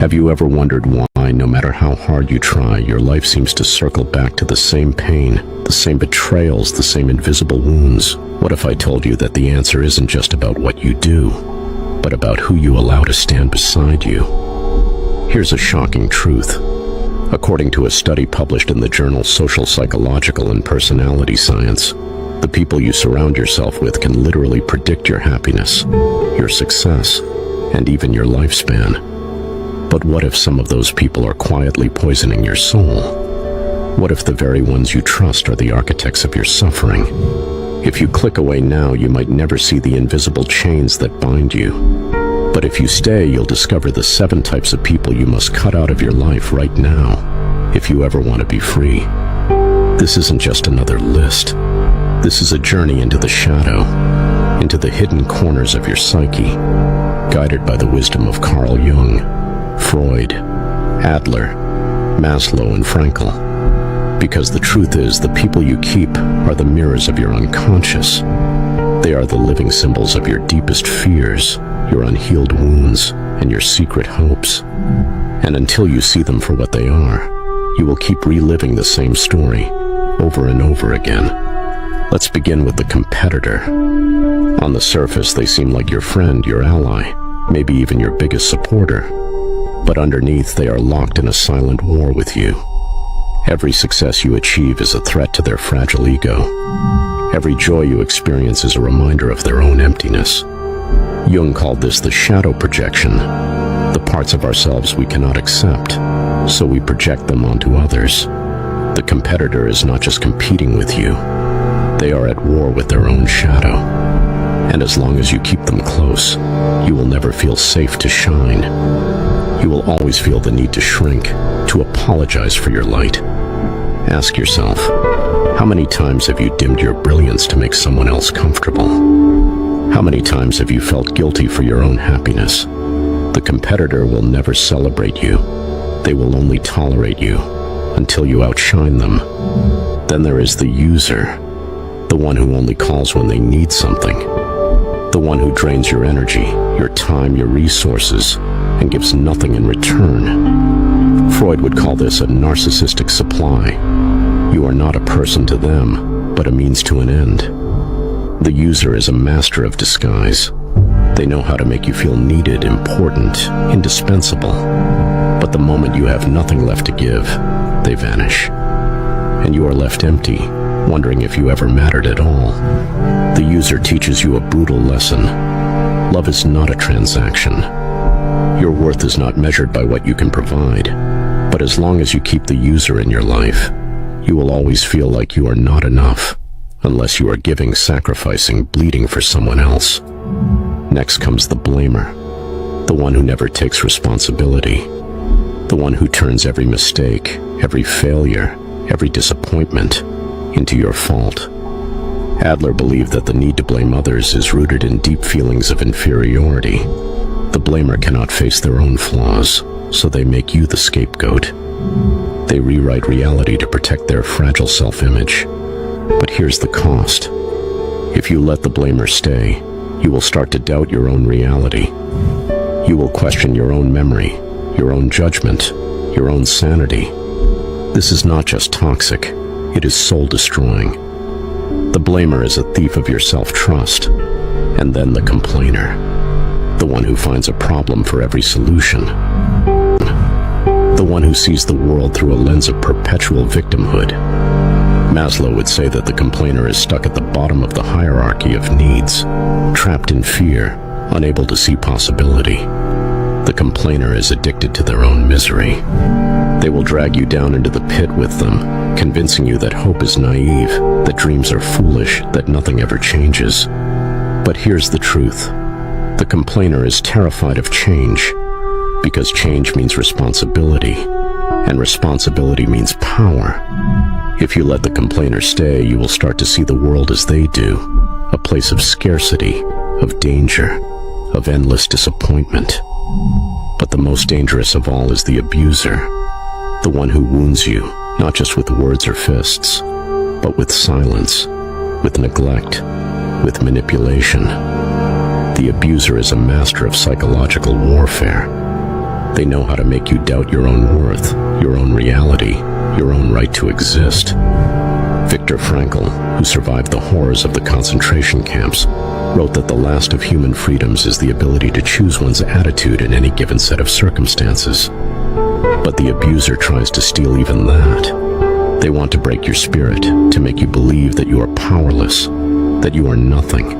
Have you ever wondered why, no matter how hard you try, your life seems to circle back to the same pain, the same betrayals, the same invisible wounds? What if I told you that the answer isn't just about what you do, but about who you allow to stand beside you? Here's a shocking truth. According to a study published in the journal Social, Psychological, and Personality Science, the people you surround yourself with can literally predict your happiness, your success, and even your lifespan. But what if some of those people are quietly poisoning your soul? What if the very ones you trust are the architects of your suffering? If you click away now, you might never see the invisible chains that bind you. But if you stay, you'll discover the 7 types of people you must cut out of your life right now, if you ever want to be free. This isn't just another list. This is a journey into the shadow, into the hidden corners of your psyche, guided by the wisdom of Carl Jung, Freud, Adler, Maslow, and Frankl. Because the truth is, the people you keep are the mirrors of your unconscious. They are the living symbols of your deepest fears, your unhealed wounds, and your secret hopes. And until you see them for what they are, you will keep reliving the same story over and over again. Let's begin with the competitor. On the surface, they seem like your friend, your ally, maybe even your biggest supporter. But underneath, they are locked in a silent war with you. Every success you achieve is a threat to their fragile ego. Every joy you experience is a reminder of their own emptiness. Jung called this the shadow projection, the parts of ourselves we cannot accept, so we project them onto others. The competitor is not just competing with you, they are at war with their own shadow. And as long as you keep them close, you will never feel safe to shine. You will always feel the need to shrink, to apologize for your light. Ask yourself, how many times have you dimmed your brilliance to make someone else comfortable? How many times have you felt guilty for your own happiness? The competitor will never celebrate you. They will only tolerate you until you outshine them. Then there is the user, the one who only calls when they need something, the one who drains your energy, your time, your resources, and gives nothing in return. Freud would call this a narcissistic supply. You are not a person to them, but a means to an end. The user is a master of disguise. They know how to make you feel needed, important, indispensable. But the moment you have nothing left to give, they vanish. And you are left empty, wondering if you ever mattered at all. The user teaches you a brutal lesson. Love is not a transaction. Your worth is not measured by what you can provide. But as long as you keep the user in your life, you will always feel like you are not enough, unless you are giving, sacrificing, bleeding for someone else. Next comes the blamer, the one who never takes responsibility, the one who turns every mistake, every failure, every disappointment into your fault. Adler believed that the need to blame others is rooted in deep feelings of inferiority. The blamer cannot face their own flaws, so they make you the scapegoat. They rewrite reality to protect their fragile self-image. But here's the cost. If you let the blamer stay, you will start to doubt your own reality. You will question your own memory, your own judgment, your own sanity. This is not just toxic, it is soul-destroying. The blamer is a thief of your self-trust. And then the complainer, the one who finds a problem for every solution. The one who sees the world through a lens of perpetual victimhood. Maslow would say that the complainer is stuck at the bottom of the hierarchy of needs, trapped in fear, unable to see possibility. The complainer is addicted to their own misery. They will drag you down into the pit with them, convincing you that hope is naive, that dreams are foolish, that nothing ever changes. But here's the truth. The complainer is terrified of change, because change means responsibility, and responsibility means power. If you let the complainer stay, you will start to see the world as they do, a place of scarcity, of danger, of endless disappointment. But the most dangerous of all is the abuser, the one who wounds you, not just with words or fists, but with silence, with neglect, with manipulation. The abuser is a master of psychological warfare. They know how to make you doubt your own worth, your own reality, your own right to exist. Viktor Frankl, who survived the horrors of the concentration camps, wrote that the last of human freedoms is the ability to choose one's attitude in any given set of circumstances. But the abuser tries to steal even that. They want to break your spirit, to make you believe that you are powerless, that you are nothing.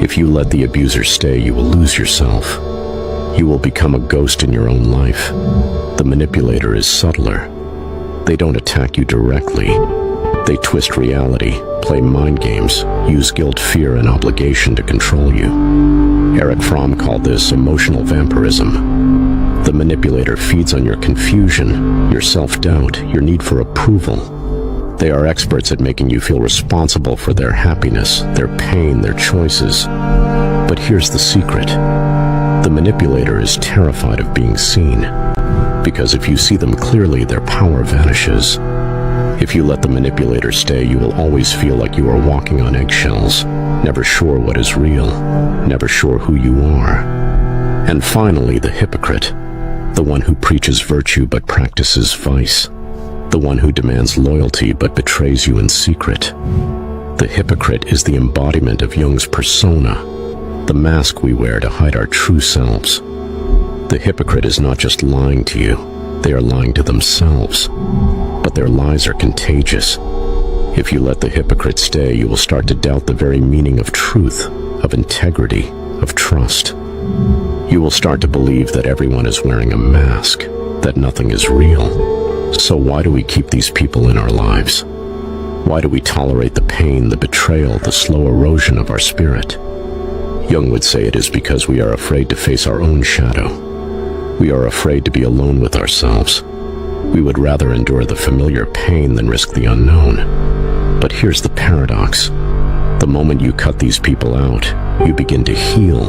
If you let the abuser stay, you will lose yourself. You will become a ghost in your own life. The manipulator is subtler. They don't attack you directly. They twist reality, play mind games, use guilt, fear, and obligation to control you. Erich Fromm called this emotional vampirism. The manipulator feeds on your confusion, your self-doubt, your need for approval. They are experts at making you feel responsible for their happiness, their pain, their choices. But here's the secret. The manipulator is terrified of being seen, because if you see them clearly, their power vanishes. If you let the manipulator stay, you will always feel like you are walking on eggshells, never sure what is real, never sure who you are. And finally, the hypocrite, the one who preaches virtue but practices vice, the one who demands loyalty but betrays you in secret. The hypocrite is the embodiment of Jung's persona, the mask we wear to hide our true selves. The hypocrite is not just lying to you, they are lying to themselves. But their lies are contagious. If you let the hypocrite stay, you will start to doubt the very meaning of truth, of integrity, of trust. You will start to believe that everyone is wearing a mask, that nothing is real. So why do we keep these people in our lives? Why do we tolerate the pain, the betrayal, the slow erosion of our spirit? Jung would say it is because we are afraid to face our own shadow. We are afraid to be alone with ourselves. We would rather endure the familiar pain than risk the unknown. But here's the paradox. The moment you cut these people out, you begin to heal.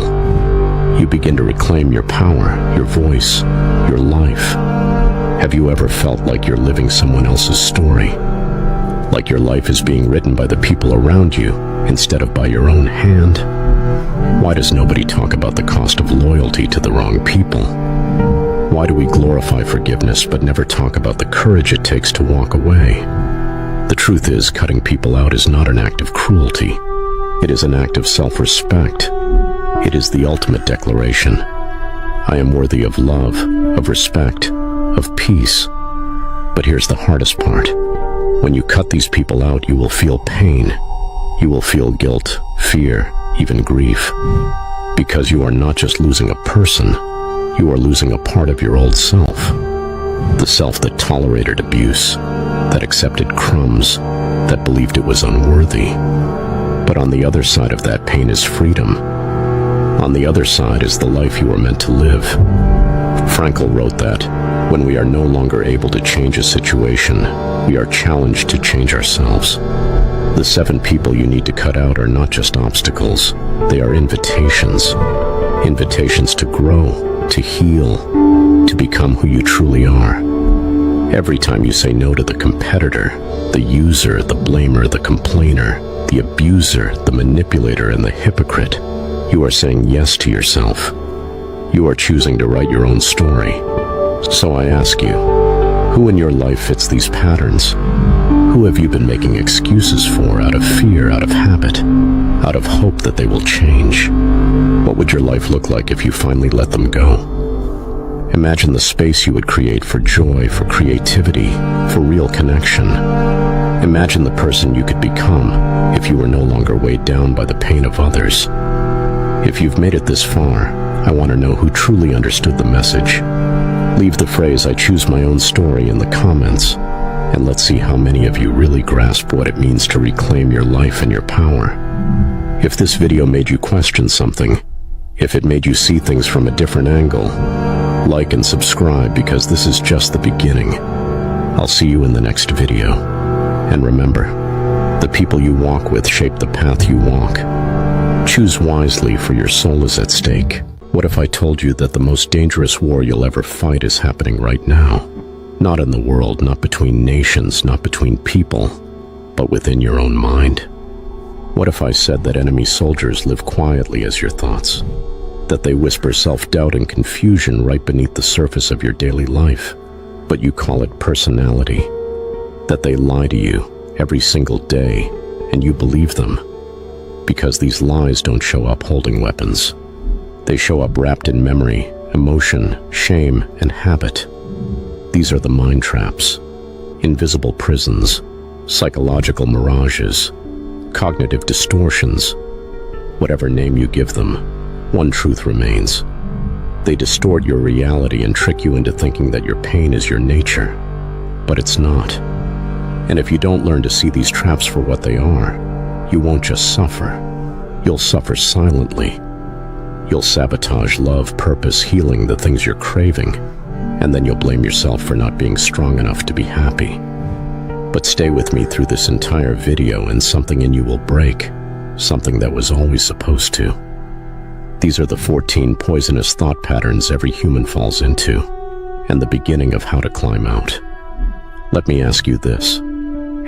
You begin to reclaim your power, your voice, your life. Have you ever felt like you're living someone else's story? Like your life is being written by the people around you instead of by your own hand? Why does nobody talk about the cost of loyalty to the wrong people? Why do we glorify forgiveness but never talk about the courage it takes to walk away? The truth is, cutting people out is not an act of cruelty. It is an act of self-respect. It is the ultimate declaration. I am worthy of love, of respect, of peace. But here's the hardest part. When you cut these people out, you will feel pain. You will feel guilt, fear, even grief. Because you are not just losing a person, you are losing a part of your old self. The self that tolerated abuse, that accepted crumbs, that believed it was unworthy. But on the other side of that pain is freedom. On the other side is the life you were meant to live. Frankl wrote that when we are no longer able to change a situation, we are challenged to change ourselves. The 7 people you need to cut out are not just obstacles, they are invitations. Invitations to grow, to heal, to become who you truly are. Every time you say no to the competitor, the user, the blamer, the complainer, the abuser, the manipulator, and the hypocrite, you are saying yes to yourself. You are choosing to write your own story. So I ask you, who in your life fits these patterns? Who have you been making excuses for out of fear, out of habit, out of hope that they will change? What would your life look like if you finally let them go? Imagine the space you would create for joy, for creativity, for real connection. Imagine the person you could become if you were no longer weighed down by the pain of others. If you've made it this far, I want to know who truly understood the message. Leave the phrase, "I choose my own story," in the comments, and let's see how many of you really grasp what it means to reclaim your life and your power. If this video made you question something, if it made you see things from a different angle, like and subscribe, because this is just the beginning. I'll see you in the next video. And remember, the people you walk with shape the path you walk. Choose wisely, for your soul is at stake. What if I told you that the most dangerous war you'll ever fight is happening right now? Not in the world, not between nations, not between people, but within your own mind. What if I said that enemy soldiers live quietly as your thoughts? that they whisper self-doubt and confusion right beneath the surface of your daily life, but you call it personality, that they lie to you every single day and you believe them, because these lies don't show up holding weapons. They show up wrapped in memory, emotion, shame, and habit. These are the mind traps, invisible prisons, psychological mirages, cognitive distortions. Whatever name you give them, one truth remains. They distort your reality and trick you into thinking that your pain is your nature, but it's not. And if you don't learn to see these traps for what they are, you won't just suffer. You'll suffer silently. You'll sabotage love, purpose, healing, the things you're craving, and then you'll blame yourself for not being strong enough to be happy. But stay with me through this entire video and something in you will break, something that was always supposed to. These are the 14 poisonous thought patterns every human falls into, and the beginning of how to climb out. Let me ask you this.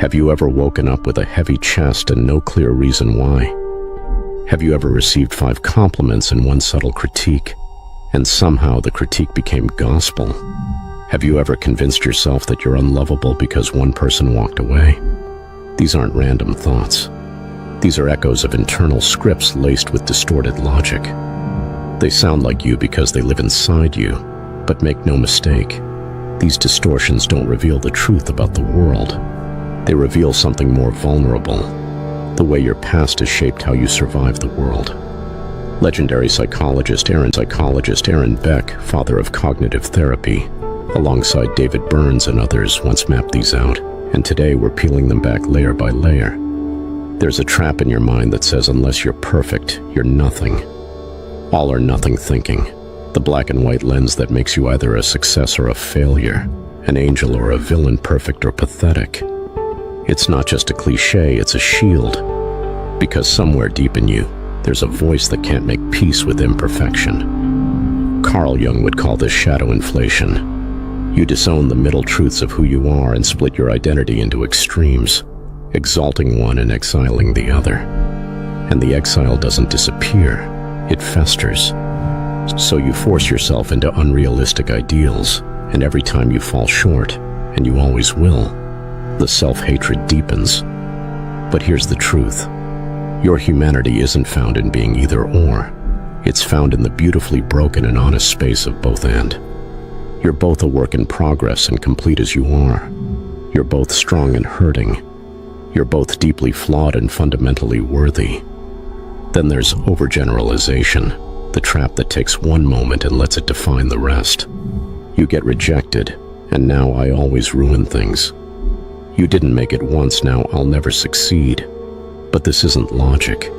Have you ever woken up with a heavy chest and no clear reason why? Have you ever received 5 compliments and 1 subtle critique, and somehow the critique became gospel? Have you ever convinced yourself that you're unlovable because one person walked away? These aren't random thoughts. These are echoes of internal scripts laced with distorted logic. They sound like you because they live inside you, but make no mistake, these distortions don't reveal the truth about the world. They reveal something more vulnerable, the way your past has shaped how you survive the world. Legendary psychologist Aaron Beck, father of cognitive therapy, alongside David Burns and others, once mapped these out, and today we're peeling them back layer by layer. There's a trap in your mind that says unless you're perfect, you're nothing. All or nothing thinking, the black and white lens that makes you either a success or a failure, an angel or a villain, perfect or pathetic. It's not just a cliche, it's a shield, because somewhere deep in you, there's a voice that can't make peace with imperfection. Carl Jung would call this shadow inflation. You disown the middle truths of who you are and split your identity into extremes, exalting one and exiling the other. And the exile doesn't disappear, it festers. So you force yourself into unrealistic ideals, and every time you fall short, and you always will, the self-hatred deepens. But here's the truth. Your humanity isn't found in being either or. It's found in the beautifully broken and honest space of both and. You're both a work in progress and complete as you are. You're both strong and hurting. You're both deeply flawed and fundamentally worthy. Then there's overgeneralization, the trap that takes one moment and lets it define the rest. You get rejected, and now I always ruin things. You didn't make it once, now I'll never succeed. But this isn't logic.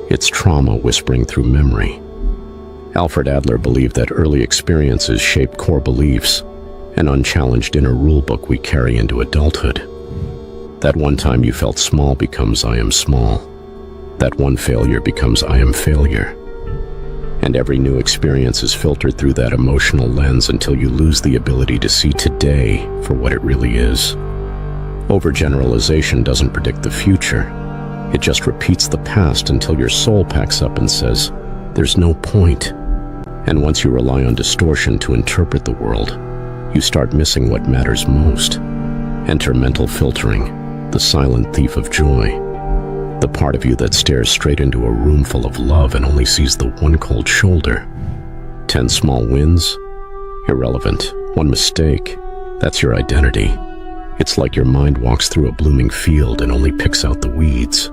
It's trauma whispering through memory. Alfred Adler believed that early experiences shape core beliefs, an unchallenged inner rulebook we carry into adulthood. That one time you felt small becomes I am small. That one failure becomes I am failure. And every new experience is filtered through that emotional lens until you lose the ability to see today for what it really is. Overgeneralization doesn't predict the future. It just repeats the past until your soul packs up and says, there's no point. And once you rely on distortion to interpret the world, you start missing what matters most. Enter mental filtering, the silent thief of joy. The part of you that stares straight into a room full of love and only sees the one cold shoulder. 10 small wins? Irrelevant. One mistake? That's your identity. It's like your mind walks through a blooming field and only picks out the weeds.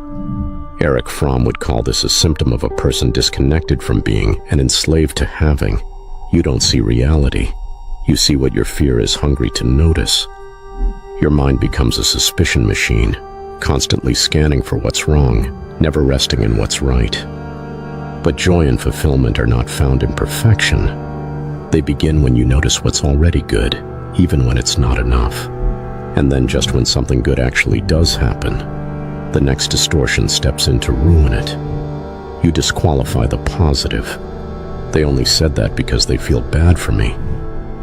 Erich Fromm would call this a symptom of a person disconnected from being and enslaved to having. You don't see reality. You see what your fear is hungry to notice. Your mind becomes a suspicion machine, constantly scanning for what's wrong, never resting in what's right. But joy and fulfillment are not found in perfection. They begin when you notice what's already good, even when it's not enough. And then just when something good actually does happen, the next distortion steps in to ruin it. You disqualify the positive. They only said that because they feel bad for me.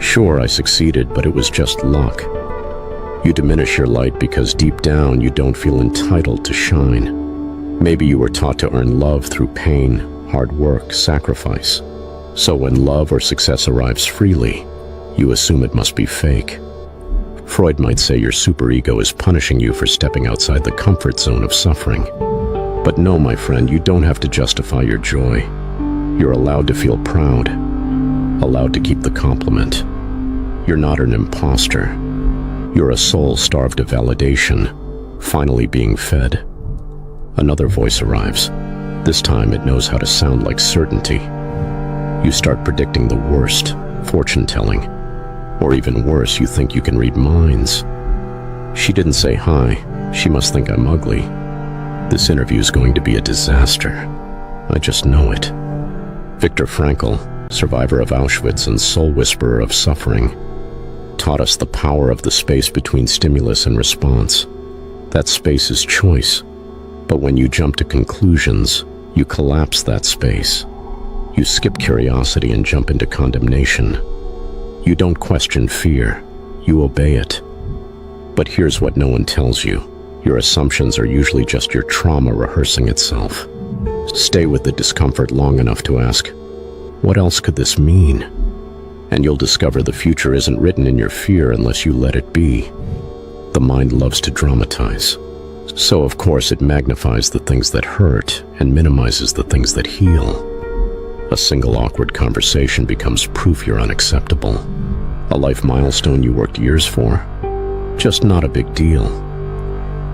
Sure, I succeeded, but it was just luck. You diminish your light because deep down you don't feel entitled to shine. Maybe you were taught to earn love through pain, hard work, sacrifice. So when love or success arrives freely, you assume it must be fake. Freud might say your superego is punishing you for stepping outside the comfort zone of suffering. But no, my friend, you don't have to justify your joy. You're allowed to feel proud, allowed to keep the compliment. You're not an imposter. You're a soul starved of validation, finally being fed. Another voice arrives. This time it knows how to sound like certainty. You start predicting the worst, fortune-telling. Or even worse, you think you can read minds. She didn't say hi. She must think I'm ugly. This interview is going to be a disaster. I just know it. Viktor Frankl, survivor of Auschwitz and soul whisperer of suffering, taught us the power of the space between stimulus and response. That space is choice. But when you jump to conclusions, you collapse that space. You skip curiosity and jump into condemnation. You don't question fear, you obey it. But here's what no one tells you. Your assumptions are usually just your trauma rehearsing itself. Stay with the discomfort long enough to ask, what else could this mean? And you'll discover the future isn't written in your fear unless you let it be. The mind loves to dramatize. So of course it magnifies the things that hurt and minimizes the things that heal. A single awkward conversation becomes proof you're unacceptable. A life milestone you worked years for? Just not a big deal.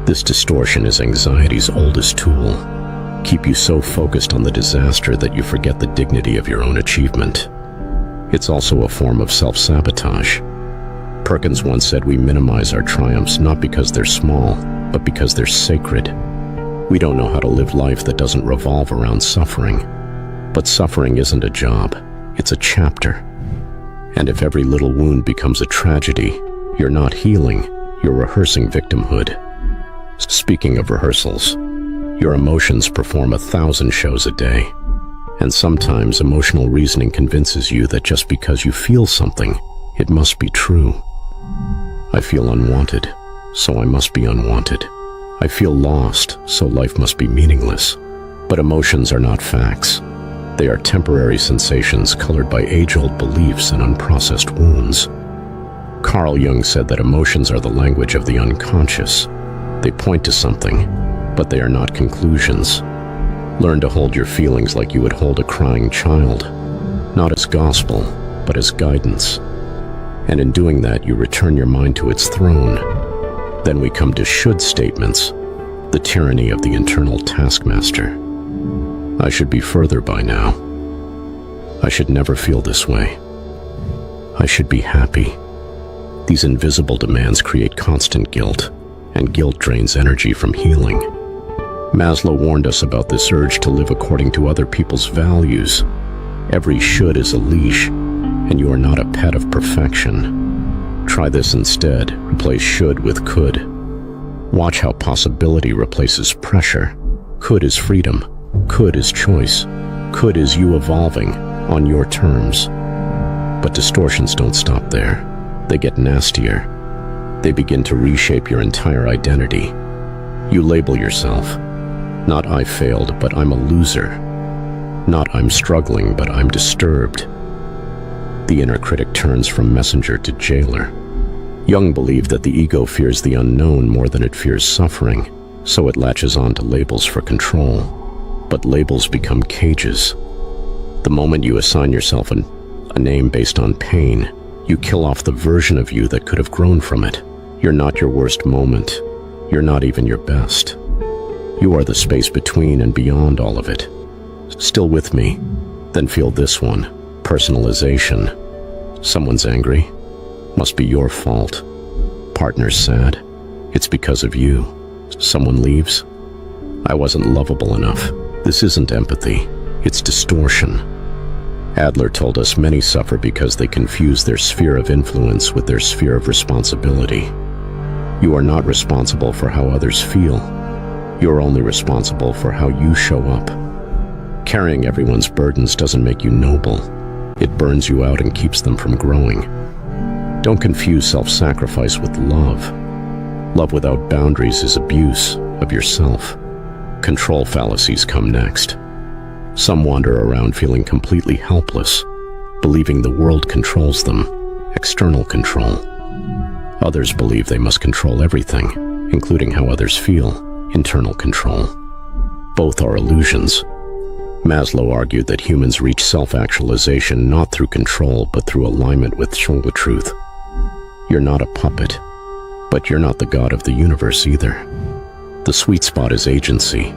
This distortion is anxiety's oldest tool. Keep you so focused on the disaster that you forget the dignity of your own achievement. It's also a form of self-sabotage. Perkins once said we minimize our triumphs not because they're small, but because they're sacred. We don't know how to live life that doesn't revolve around suffering. But suffering isn't a job, it's a chapter. And if every little wound becomes a tragedy, you're not healing, you're rehearsing victimhood. Speaking of rehearsals, your emotions perform 1,000 shows a day. And sometimes emotional reasoning convinces you that just because you feel something, it must be true. I feel unwanted, so I must be unwanted. I feel lost, so life must be meaningless. But emotions are not facts. They are temporary sensations colored by age-old beliefs and unprocessed wounds. Carl Jung said that emotions are the language of the unconscious. They point to something, but they are not conclusions. Learn to hold your feelings like you would hold a crying child, not as gospel, but as guidance. And in doing that, you return your mind to its throne. Then we come to should statements, the tyranny of the internal taskmaster. I should be further by now. I should never feel this way. I should be happy. These invisible demands create constant guilt, and guilt drains energy from healing. Maslow warned us about this urge to live according to other people's values. Every should is a leash, and you are not a pet of perfection. Try this instead. Replace should with could. Watch how possibility replaces pressure. Could is freedom. Could is choice. Could is you evolving on your terms. But distortions don't stop there. They get nastier. They begin to reshape your entire identity. You label yourself. Not I failed, but I'm a loser. Not I'm struggling, but I'm disturbed. The inner critic turns from messenger to jailer. Jung believed that the ego fears the unknown more than it fears suffering, so it latches on to labels for control. But labels become cages. The moment you assign yourself a name based on pain, you kill off the version of you that could have grown from it. You're not your worst moment. You're not even your best. You are the space between and beyond all of it. Still with me? Then feel this one. Personalization. Someone's angry. Must be your fault. Partner's sad. It's because of you. Someone leaves. I wasn't lovable enough. This isn't empathy. It's distortion. Adler told us many suffer because they confuse their sphere of influence with their sphere of responsibility. You are not responsible for how others feel. You're only responsible for how you show up. Carrying everyone's burdens doesn't make you noble. It burns you out and keeps them from growing. Don't confuse self-sacrifice with love. Love without boundaries is abuse of yourself. Control fallacies come next. Some wander around feeling completely helpless, believing the world controls them, external control. Others believe they must control everything, including how others feel, internal control. Both are illusions. Maslow argued that humans reach self-actualization not through control, but through alignment with the truth. You're not a puppet, but you're not the god of the universe either. The sweet spot is agency,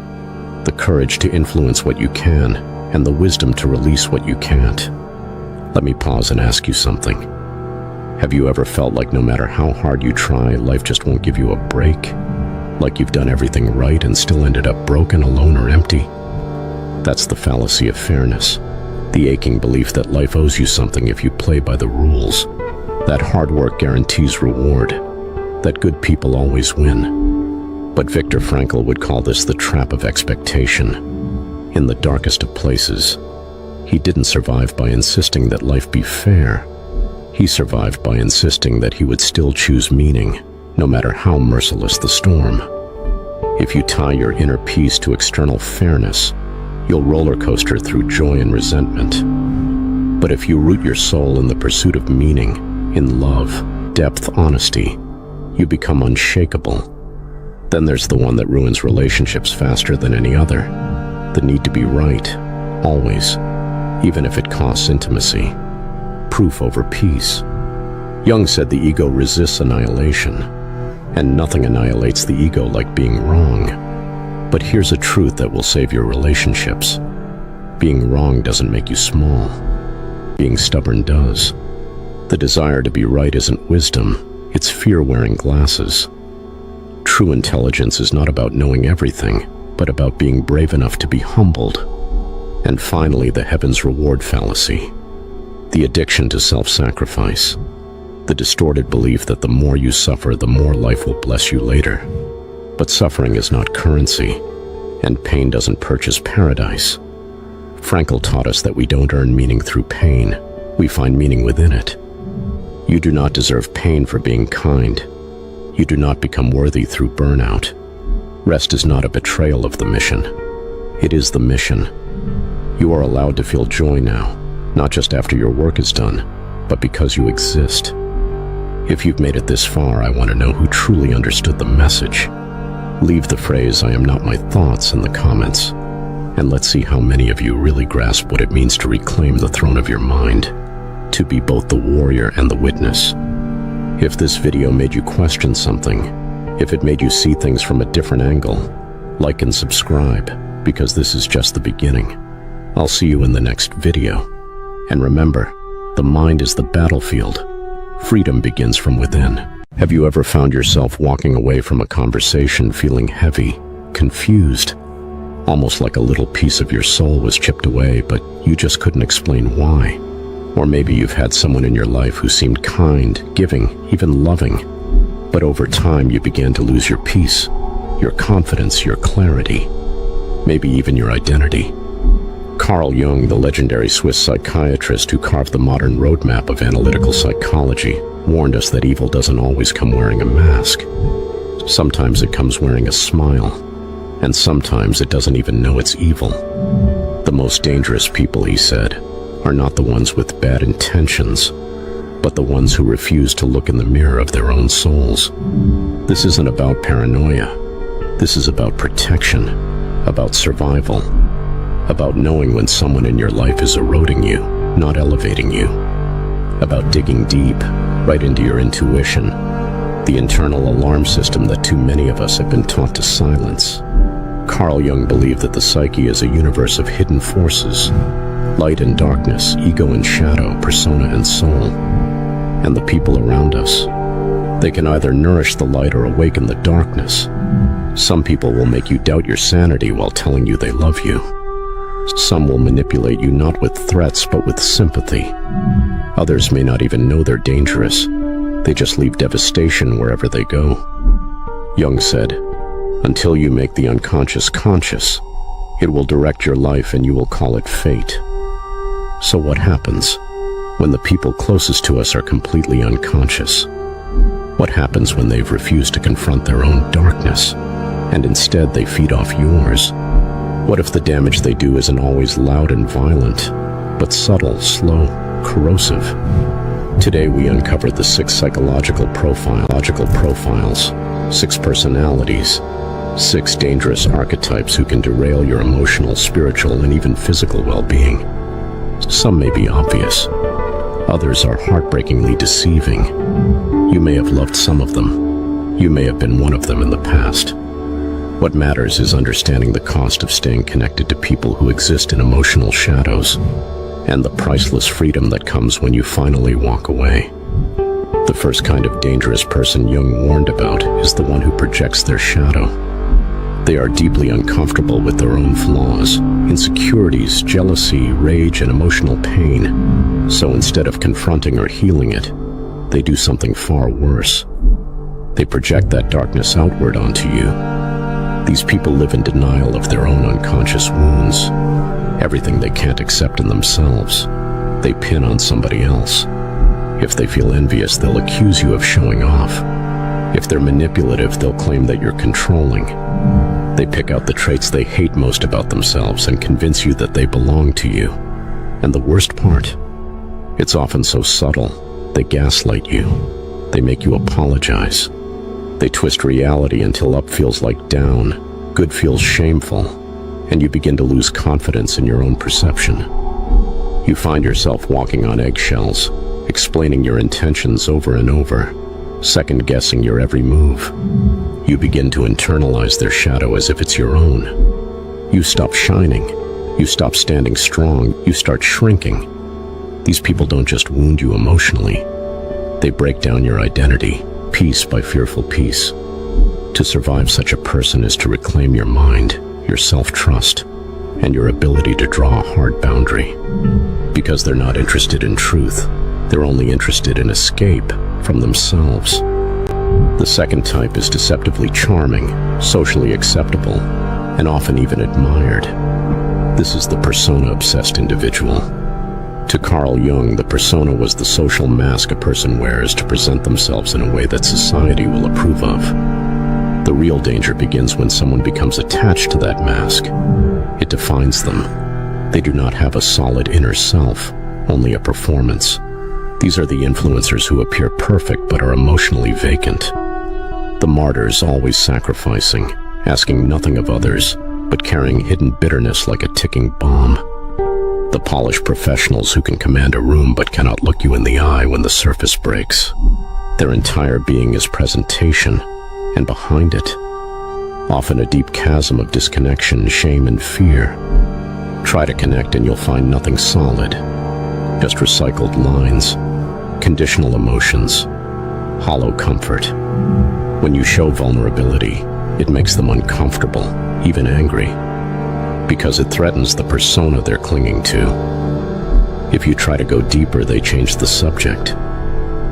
the courage to influence what you can, and the wisdom to release what you can't. Let me pause and ask you something. Have you ever felt like no matter how hard you try, life just won't give you a break? Like you've done everything right and still ended up broken, alone, or empty? That's the fallacy of fairness, the aching belief that life owes you something if you play by the rules, that hard work guarantees reward, that good people always win. But Viktor Frankl would call this the trap of expectation. In the darkest of places, he didn't survive by insisting that life be fair. He survived by insisting that he would still choose meaning, no matter how merciless the storm. If you tie your inner peace to external fairness, you'll roller coaster through joy and resentment. But if you root your soul in the pursuit of meaning, in love, depth, honesty, you become unshakable. Then there's the one that ruins relationships faster than any other. The need to be right, always, even if it costs intimacy. Proof over peace. Jung said the ego resists annihilation, and nothing annihilates the ego like being wrong. But here's a truth that will save your relationships. Being wrong doesn't make you small. Being stubborn does. The desire to be right isn't wisdom, it's fear wearing glasses. True intelligence is not about knowing everything, but about being brave enough to be humbled. And finally, the heavens reward fallacy. The addiction to self-sacrifice. The distorted belief that the more you suffer, the more life will bless you later. But suffering is not currency, and pain doesn't purchase paradise. Frankl taught us that we don't earn meaning through pain, we find meaning within it. You do not deserve pain for being kind. You do not become worthy through burnout. Rest is not a betrayal of the mission. It is the mission. You are allowed to feel joy now, not just after your work is done, but because you exist. If you've made it this far, I want to know who truly understood the message. Leave the phrase, "I am not my thoughts," in the comments, and let's see how many of you really grasp what it means to reclaim the throne of your mind, to be both the warrior and the witness. If this video made you question something, if it made you see things from a different angle, like and subscribe, because this is just the beginning. I'll see you in the next video. And remember, the mind is the battlefield. Freedom begins from within. Have you ever found yourself walking away from a conversation feeling heavy, confused, almost like a little piece of your soul was chipped away, but you just couldn't explain why? Or maybe you've had someone in your life who seemed kind, giving, even loving, but over time you began to lose your peace, your confidence, your clarity, maybe even your identity. Carl Jung, the legendary Swiss psychiatrist who carved the modern roadmap of analytical psychology, warned us that evil doesn't always come wearing a mask. Sometimes it comes wearing a smile, and sometimes it doesn't even know it's evil. The most dangerous people, he said, are not the ones with bad intentions, but the ones who refuse to look in the mirror of their own souls. This isn't about paranoia. This is about protection, about survival, about knowing when someone in your life is eroding you, not elevating you, about digging deep, right into your intuition, the internal alarm system that too many of us have been taught to silence. Carl Jung believed that the psyche is a universe of hidden forces, light and darkness, ego and shadow, persona and soul, and the people around us. They can either nourish the light or awaken the darkness. Some people will make you doubt your sanity while telling you they love you. Some will manipulate you not with threats but with sympathy. Others may not even know they're dangerous. They just leave devastation wherever they go. Jung said, "Until you make the unconscious conscious, it will direct your life and you will call it fate." So what happens when the people closest to us are completely unconscious? What happens when they've refused to confront their own darkness, and instead they feed off yours? What if the damage they do isn't always loud and violent, but subtle, slow, corrosive. Today we uncover the 6 psychological profiles, 6 personalities, 6 dangerous archetypes who can derail your emotional, spiritual, and even physical well-being. Some may be obvious. Others are heartbreakingly deceiving. You may have loved some of them. You may have been one of them in the past. What matters is understanding the cost of staying connected to people who exist in emotional shadows, and the priceless freedom that comes when you finally walk away. The first kind of dangerous person Jung warned about is the one who projects their shadow. They are deeply uncomfortable with their own flaws, insecurities, jealousy, rage, and emotional pain. So instead of confronting or healing it, they do something far worse. They project that darkness outward onto you. These people live in denial of their own unconscious wounds. Everything they can't accept in themselves, they pin on somebody else. If they feel envious, they'll accuse you of showing off. If they're manipulative, they'll claim that you're controlling. They pick out the traits they hate most about themselves and convince you that they belong to you. And the worst part, it's often so subtle. They gaslight you. They make you apologize. They twist reality until up feels like down, good feels shameful, and you begin to lose confidence in your own perception. You find yourself walking on eggshells, explaining your intentions over and over, second-guessing your every move. You begin to internalize their shadow as if it's your own. You stop shining. You stop standing strong. You start shrinking. These people don't just wound you emotionally. They break down your identity, piece by fearful piece. To survive such a person is to reclaim your mind, your self-trust, and your ability to draw a hard boundary. Because they're not interested in truth, they're only interested in escape from themselves. The second type is deceptively charming, socially acceptable, and often even admired. This is the persona-obsessed individual. To Carl Jung, the persona was the social mask a person wears to present themselves in a way that society will approve of. The real danger begins when someone becomes attached to that mask. It defines them. They do not have a solid inner self, only a performance. These are the influencers who appear perfect but are emotionally vacant. The martyrs, always sacrificing, asking nothing of others, but carrying hidden bitterness like a ticking bomb. The polished professionals who can command a room but cannot look you in the eye when the surface breaks. Their entire being is presentation, and behind it, often a deep chasm of disconnection, shame, and fear. Try to connect and you'll find nothing solid, just recycled lines, conditional emotions, hollow comfort. When you show vulnerability, it makes them uncomfortable, even angry, because it threatens the persona they're clinging to. If you try to go deeper, they change the subject.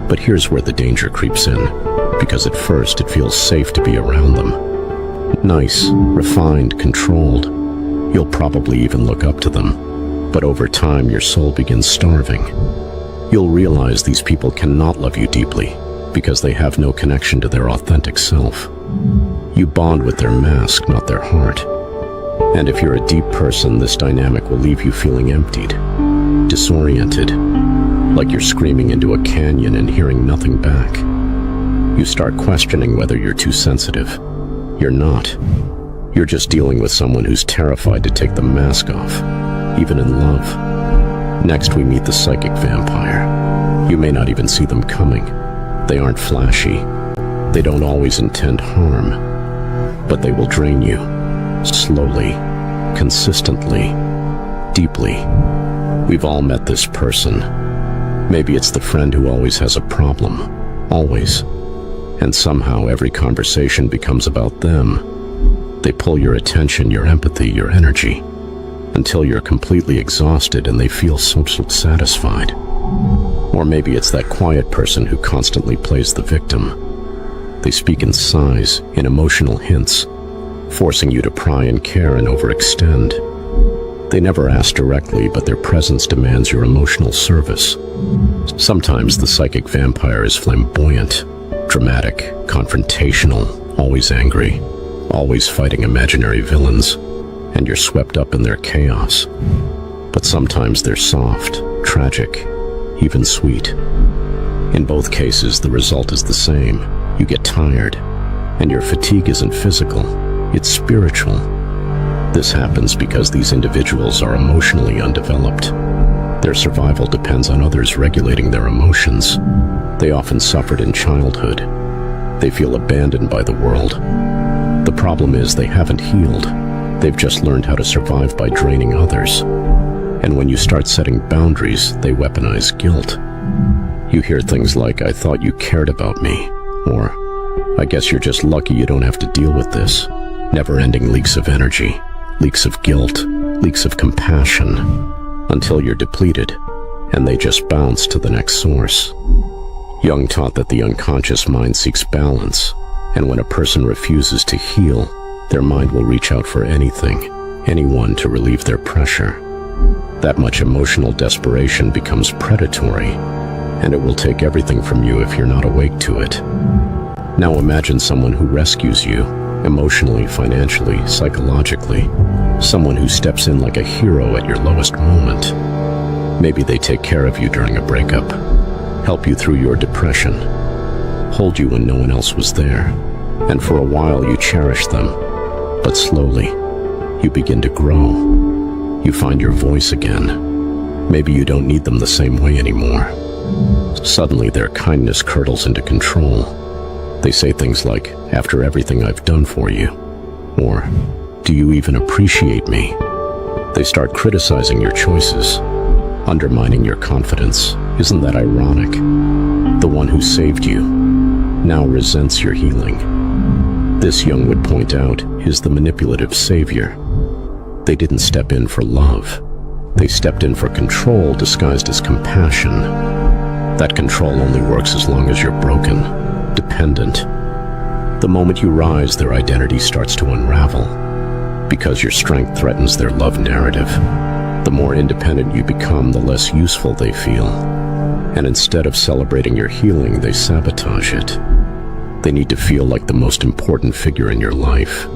But here's where the danger creeps in, because at first it feels safe to be around them. Nice, refined, controlled. You'll probably even look up to them. But over time, your soul begins starving. You'll realize these people cannot love you deeply because they have no connection to their authentic self. You bond with their mask, not their heart. And if you're a deep person, this dynamic will leave you feeling emptied, disoriented, like you're screaming into a canyon and hearing nothing back. You start questioning whether you're too sensitive. You're not. You're just dealing with someone who's terrified to take the mask off, even in love. Next, we meet the psychic vampire. You may not even see them coming. They aren't flashy. They don't always intend harm, but they will drain you, slowly, consistently, deeply. We've all met this person. Maybe it's the friend who always has a problem, always. And somehow every conversation becomes about them. They pull your attention, your empathy, your energy, until you're completely exhausted and they feel so satisfied. Or maybe it's that quiet person who constantly plays the victim. They speak in sighs, in emotional hints, forcing you to pry and care and overextend. They never ask directly, but their presence demands your emotional service. Sometimes the psychic vampire is flamboyant, dramatic, confrontational, always angry, always fighting imaginary villains, and you're swept up in their chaos. But sometimes they're soft, tragic, even sweet. In both cases, the result is the same. You get tired, and your fatigue isn't physical, it's spiritual. This happens because these individuals are emotionally undeveloped. Their survival depends on others regulating their emotions. They often suffered in childhood. They feel abandoned by the world. The problem is they haven't healed. They've just learned how to survive by draining others. And when you start setting boundaries, they weaponize guilt. You hear things like, "I thought you cared about me," or, "I guess you're just lucky you don't have to deal with this." Never-ending leaks of energy, leaks of guilt, leaks of compassion, until you're depleted, and they just bounce to the next source. Jung taught that the unconscious mind seeks balance, and when a person refuses to heal, their mind will reach out for anything, anyone to relieve their pressure. That much emotional desperation becomes predatory, and it will take everything from you if you're not awake to it. Now imagine someone who rescues you, emotionally, financially, psychologically. Someone who steps in like a hero at your lowest moment. Maybe they take care of you during a breakup, help you through your depression, hold you when no one else was there, and for a while you cherish them. But slowly, you begin to grow. You find your voice again. Maybe you don't need them the same way anymore. Suddenly their kindness curdles into control. They say things like, "After everything I've done for you," or, "Do you even appreciate me?" They start criticizing your choices, undermining your confidence. Isn't that ironic? The one who saved you now resents your healing. This, Jung would point out, is the manipulative savior. They didn't step in for love. They stepped in for control disguised as compassion. That control only works as long as you're broken, dependent. The moment you rise, their identity starts to unravel. Because your strength threatens their love narrative. The more independent you become, the less useful they feel. And instead of celebrating your healing, they sabotage it. They need to feel like the most important figure in your life.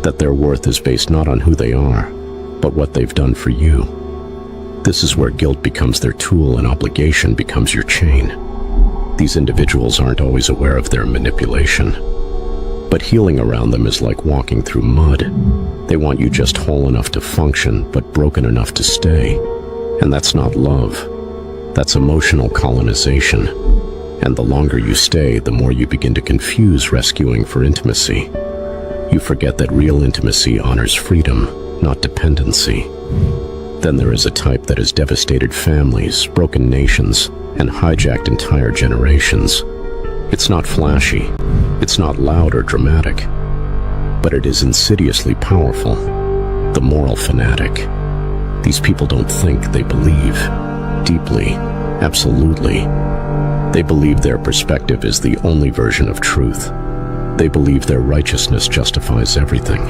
That their worth is based not on who they are, but what they've done for you. This is where guilt becomes their tool and obligation becomes your chain. These individuals aren't always aware of their manipulation. But healing around them is like walking through mud. They want you just whole enough to function, but broken enough to stay. And that's not love. That's emotional colonization. And the longer you stay, the more you begin to confuse rescuing for intimacy. You forget that real intimacy honors freedom, not dependency. Then there is a type that has devastated families, broken nations, and hijacked entire generations. It's not flashy, it's not loud or dramatic, but it is insidiously powerful. The moral fanatic. These people don't think, they believe. Deeply, absolutely. They believe their perspective is the only version of truth. They believe their righteousness justifies everything.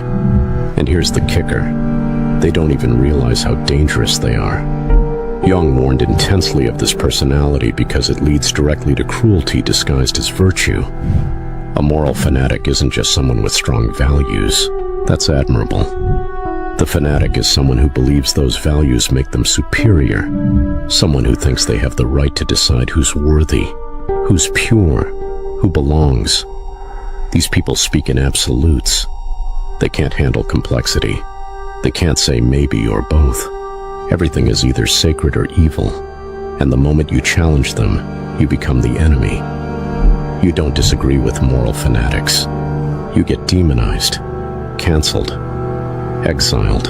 And here's the kicker. They don't even realize how dangerous they are. Jung warned intensely of this personality because it leads directly to cruelty disguised as virtue. A moral fanatic isn't just someone with strong values. That's admirable. The fanatic is someone who believes those values make them superior. Someone who thinks they have the right to decide who's worthy, who's pure, who belongs. These people speak in absolutes. They can't handle complexity. They can't say maybe or both. Everything is either sacred or evil, and the moment you challenge them, you become the enemy. You don't disagree with moral fanatics. You get demonized, canceled, exiled.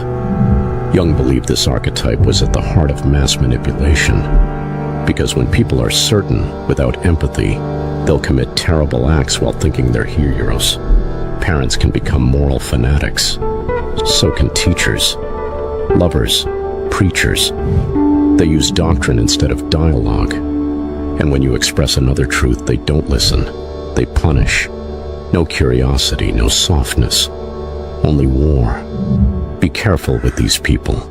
Jung believed this archetype was at the heart of mass manipulation, because when people are certain, without empathy, they'll commit terrible acts while thinking they're heroes. Parents can become moral fanatics. So can teachers, lovers, preachers. They use doctrine instead of dialogue. And when you express another truth, they don't listen. They punish. No curiosity, no softness. Only war. Be careful with these people.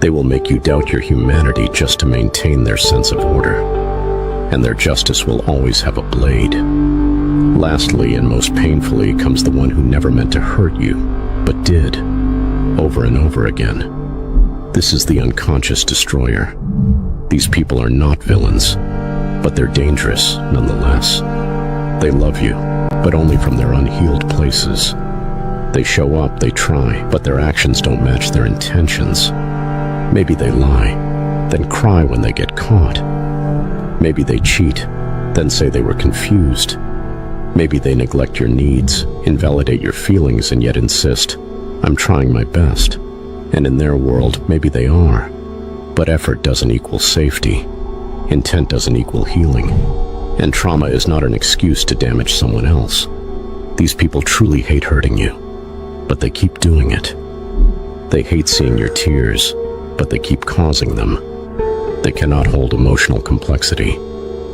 They will make you doubt your humanity just to maintain their sense of order. And their justice will always have a blade. Lastly, and most painfully, comes the one who never meant to hurt you, but did, over and over again. This is the unconscious destroyer. These people are not villains, but they're dangerous nonetheless. They love you, but only from their unhealed places. They show up, they try, but their actions don't match their intentions. Maybe they lie, then cry when they get caught. Maybe they cheat, then say they were confused. Maybe they neglect your needs, invalidate your feelings, and yet insist, "I'm trying my best." And in their world, maybe they are. But effort doesn't equal safety. Intent doesn't equal healing. And trauma is not an excuse to damage someone else. These people truly hate hurting you, but they keep doing it. They hate seeing your tears, but they keep causing them. They cannot hold emotional complexity.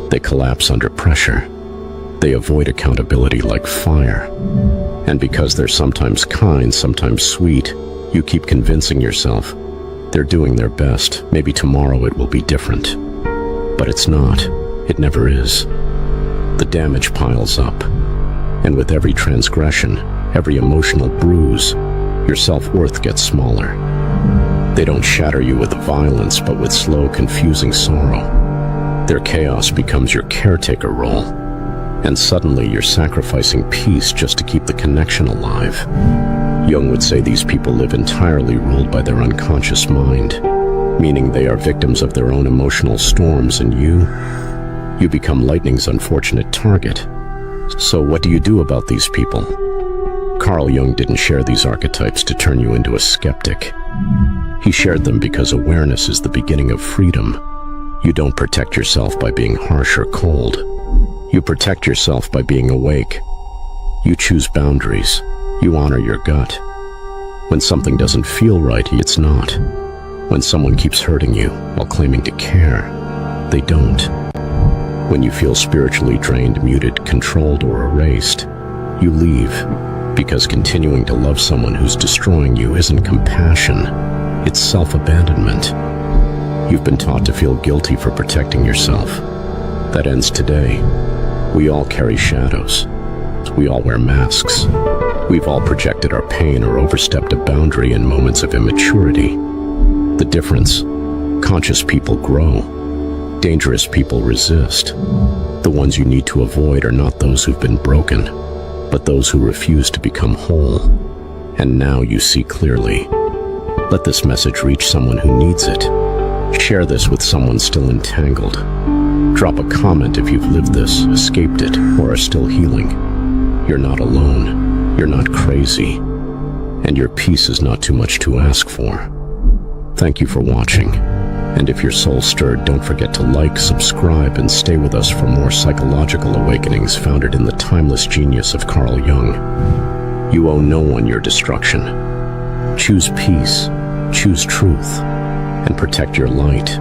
They collapse under pressure. They avoid accountability like fire. And because they're sometimes kind, sometimes sweet, you keep convincing yourself they're doing their best. Maybe tomorrow it will be different. But it's not. It never is. The damage piles up. And with every transgression, every emotional bruise, your self-worth gets smaller. They don't shatter you with violence, but with slow, confusing sorrow. Their chaos becomes your caretaker role. And suddenly you're sacrificing peace just to keep the connection alive. Jung would say these people live entirely ruled by their unconscious mind, meaning they are victims of their own emotional storms, and you become lightning's unfortunate target. So what do you do about these people? Carl Jung didn't share these archetypes to turn you into a skeptic. He shared them because awareness is the beginning of freedom. You don't protect yourself by being harsh or cold. You protect yourself by being awake. You choose boundaries. You honor your gut. When something doesn't feel right, it's not. When someone keeps hurting you while claiming to care, they don't. When you feel spiritually drained, muted, controlled, or erased, you leave, because continuing to love someone who's destroying you isn't compassion, it's self-abandonment. You've been taught to feel guilty for protecting yourself. That ends today. We all carry shadows. We all wear masks. We've all projected our pain or overstepped a boundary in moments of immaturity. The difference: conscious people grow. Dangerous people resist. The ones you need to avoid are not those who've been broken, but those who refuse to become whole. And now you see clearly. Let this message reach someone who needs it. Share this with someone still entangled. Drop a comment if you've lived this, escaped it, or are still healing. You're not alone. You're not crazy. And your peace is not too much to ask for. Thank you for watching. And if your soul stirred, don't forget to like, subscribe, and stay with us for more psychological awakenings founded in the timeless genius of Carl Jung. You owe no one your destruction. Choose peace, choose truth, and protect your light.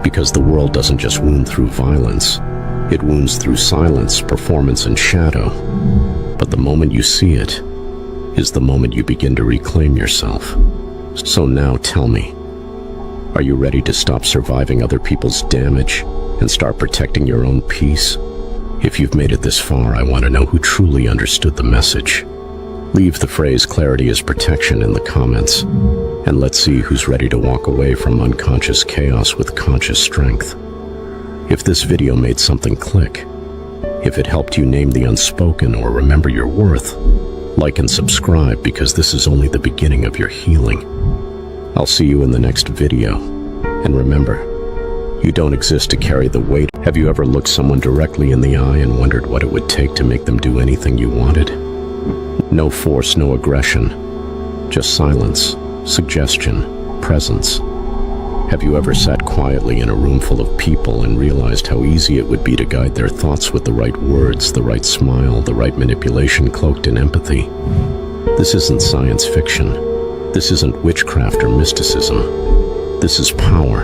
Because the world doesn't just wound through violence, it wounds through silence, performance, and shadow. But the moment you see it is the moment you begin to reclaim yourself. So now tell me, are you ready to stop surviving other people's damage and start protecting your own peace? If you've made it this far, I want to know who truly understood the message. Leave the phrase "clarity is protection" in the comments, and let's see who's ready to walk away from unconscious chaos with conscious strength. If this video made something click, if it helped you name the unspoken or remember your worth, like and subscribe, because this is only the beginning of your healing. I'll see you in the next video. And remember, you don't exist to carry the weight. Have you ever looked someone directly in the eye and wondered what it would take to make them do anything you wanted? No force, no aggression, just silence, suggestion, presence. Have you ever sat quietly in a room full of people and realized how easy it would be to guide their thoughts with the right words, the right smile, the right manipulation cloaked in empathy? This isn't science fiction. This isn't witchcraft or mysticism. This is power,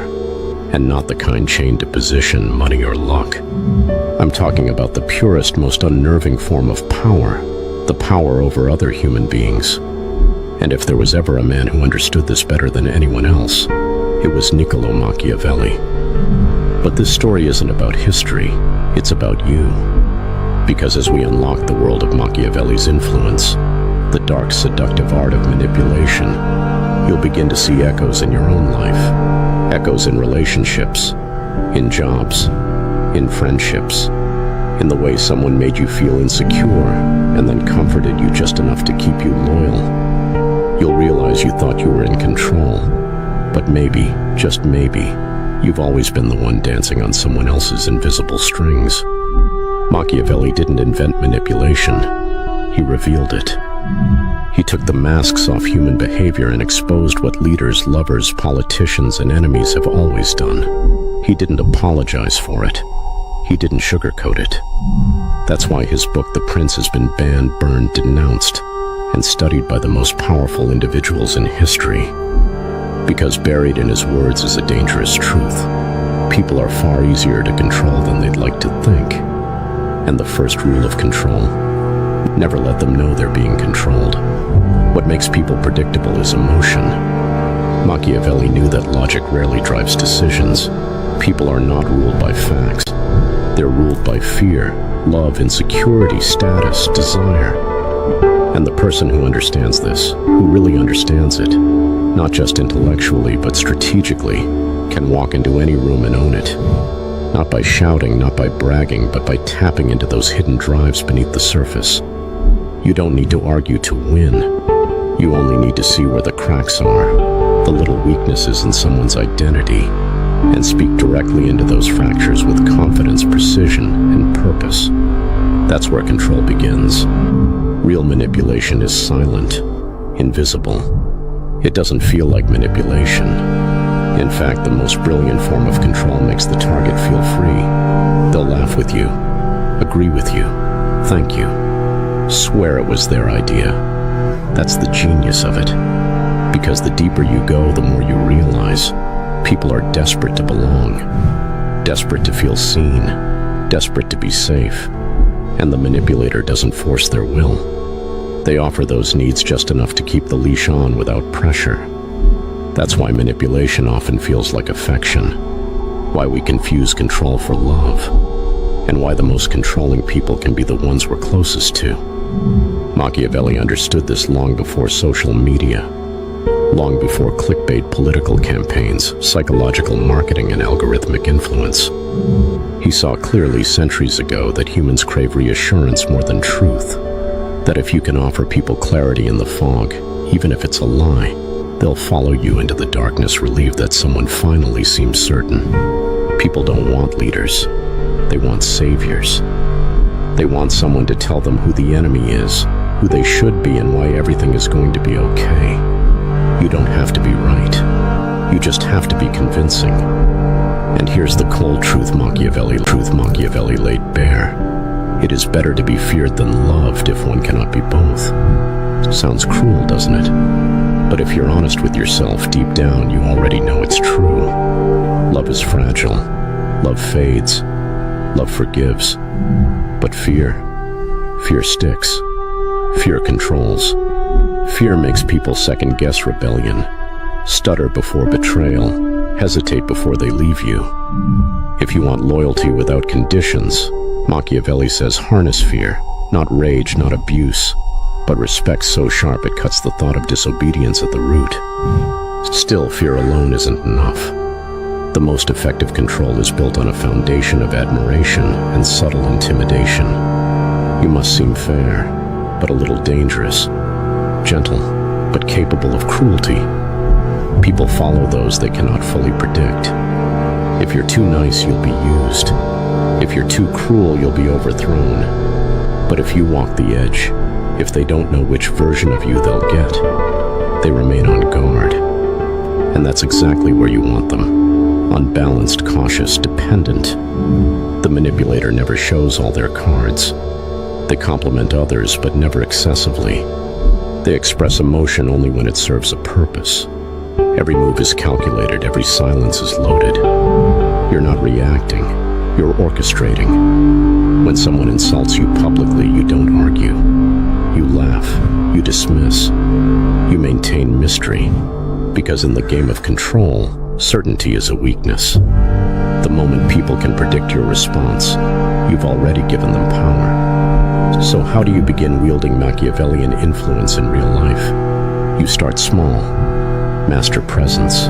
and not the kind chained to position, money, or luck. I'm talking about the purest, most unnerving form of power, the power over other human beings. And if there was ever a man who understood this better than anyone else, it was Niccolo Machiavelli. But this story isn't about history, it's about you. Because as we unlock the world of Machiavelli's influence, the dark, seductive art of manipulation, you'll begin to see echoes in your own life. Echoes in relationships, in jobs, in friendships, in the way someone made you feel insecure and then comforted you just enough to keep you loyal. You'll realize you thought you were in control, but maybe, just maybe, you've always been the one dancing on someone else's invisible strings. Machiavelli didn't invent manipulation, he revealed it. He took the masks off human behavior and exposed what leaders, lovers, politicians, and enemies have always done. He didn't apologize for it. He didn't sugarcoat it. That's why his book, The Prince, has been banned, burned, denounced, and studied by the most powerful individuals in history. Because buried in his words is a dangerous truth. People are far easier to control than they'd like to think. And the first rule of control: never let them know they're being controlled. What makes people predictable is emotion. Machiavelli knew that logic rarely drives decisions. People are not ruled by facts. They're ruled by fear, love, insecurity, status, desire. And the person who understands this, who really understands it, not just intellectually but strategically, can walk into any room and own it. Not by shouting, not by bragging, but by tapping into those hidden drives beneath the surface. You don't need to argue to win. You only need to see where the cracks are, the little weaknesses in someone's identity, and speak directly into those fractures with confidence, precision, and purpose. That's where control begins. Real manipulation is silent, invisible. It doesn't feel like manipulation. In fact, the most brilliant form of control makes the target feel free. They'll laugh with you, agree with you, thank you, swear it was their idea. That's the genius of it. Because the deeper you go, the more you realize people are desperate to belong, desperate to feel seen, desperate to be safe. And the manipulator doesn't force their will. They offer those needs just enough to keep the leash on without pressure. That's why manipulation often feels like affection, why we confuse control for love, and why the most controlling people can be the ones we're closest to. Machiavelli understood this long before social media, long before clickbait political campaigns, psychological marketing, and algorithmic influence. He saw clearly centuries ago that humans crave reassurance more than truth, that if you can offer people clarity in the fog, even if it's a lie, they'll follow you into the darkness, relieved that someone finally seems certain. People don't want leaders. They want saviors. They want someone to tell them who the enemy is, who they should be, and why everything is going to be okay. You don't have to be right. You just have to be convincing. And here's the cold truth Machiavelli laid bare. It is better to be feared than loved if one cannot be both. Sounds cruel, doesn't it? But if you're honest with yourself, deep down you already know it's true. Love is fragile. Love fades. Love forgives. But fear sticks. Fear controls. Fear makes people second-guess rebellion, stutter before betrayal, hesitate before they leave you. If you want loyalty without conditions, Machiavelli says harness fear, not rage, not abuse, but respect so sharp it cuts the thought of disobedience at the root. Still, fear alone isn't enough. The most effective control is built on a foundation of admiration and subtle intimidation. You must seem fair, but a little dangerous, gentle, but capable of cruelty. People follow those they cannot fully predict. If you're too nice, you'll be used. If you're too cruel, you'll be overthrown. But if you walk the edge, if they don't know which version of you they'll get, they remain on guard. And that's exactly where you want them. Unbalanced, cautious, dependent. The manipulator never shows all their cards. They compliment others, but never excessively. They express emotion only when it serves a purpose. Every move is calculated, every silence is loaded. You're not reacting, you're orchestrating. When someone insults you publicly, you don't argue. You laugh, you dismiss, you maintain mystery. Because in the game of control, certainty is a weakness. The moment people can predict your response, you've already given them power. So how do you begin wielding Machiavellian influence in real life? You start small. Master presence.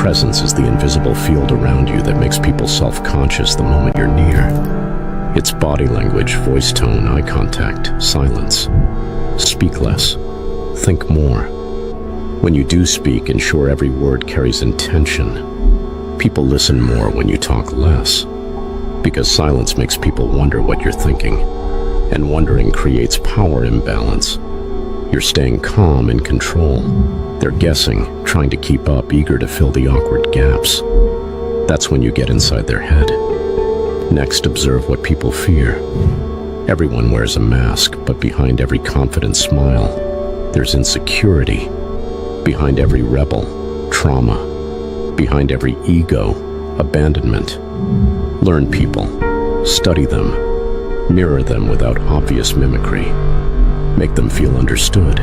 Presence is the invisible field around you that makes people self-conscious the moment you're near. It's body language, voice tone, eye contact, silence. Speak less. Think more. When you do speak, ensure every word carries intention. People listen more when you talk less, because silence makes people wonder what you're thinking, and wondering creates power imbalance. You're staying calm, in control. They're guessing, trying to keep up, eager to fill the awkward gaps. That's when you get inside their head. Next, observe what people fear. Everyone wears a mask, but behind every confident smile, there's insecurity. Behind every rebel, trauma. Behind every ego, abandonment. Learn people. Study them. Mirror them without obvious mimicry. Make them feel understood.